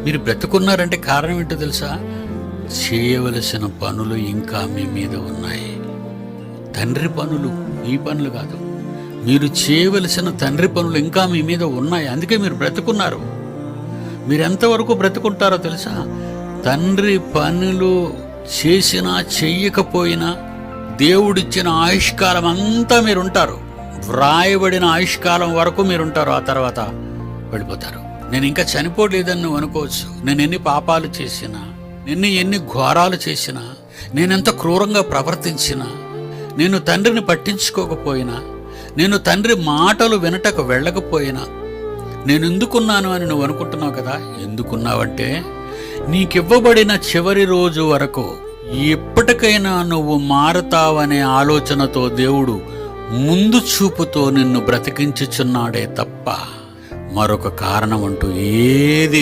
మీరు బ్రతుకున్నారంటే కారణం ఏంటో తెలుసా? చేయవలసిన పనులు ఇంకా మీ మీద ఉన్నాయి. తండ్రి పనులు, ఈ పనులు కాదు, మీరు చేయవలసిన తండ్రి పనులు ఇంకా మీ మీద ఉన్నాయి. అందుకే మీరు బ్రతుకున్నారు. మీరు ఎంతవరకు బ్రతుకుంటారో తెలుసా? తండ్రి పనులు చేసినా చెయ్యకపోయినా దేవుడిచ్చిన ఆయుష్కాలం అంతా మీరుంటారు. వ్రాయబడిన ఆయుష్కాలం వరకు మీరుంటారు. ఆ తర్వాత వెళ్ళిపోతారు. నేను ఇంకా చనిపోలేదని నువ్వు అనుకోవచ్చు. నేను ఎన్ని పాపాలు చేసినా, నేను ఎన్ని ఘోరాలు చేసినా, నేనెంత క్రూరంగా ప్రవర్తించినా, నేను తండ్రిని పట్టించుకోకపోయినా, నేను తండ్రి మాటలు వినటకు వెళ్ళకపోయినా, నేను ఎందుకున్నాను అని నువ్వు అనుకుంటున్నావు కదా. ఎందుకున్నావంటే నీకివ్వబడిన చివరి రోజు వరకు ఎప్పటికైనా నువ్వు మారతావనే ఆలోచనతో దేవుడు ముందు చూపుతో నిన్ను బ్రతికించుచున్నాడే తప్ప మరొక కారణం అంటూ ఏదీ లేదు.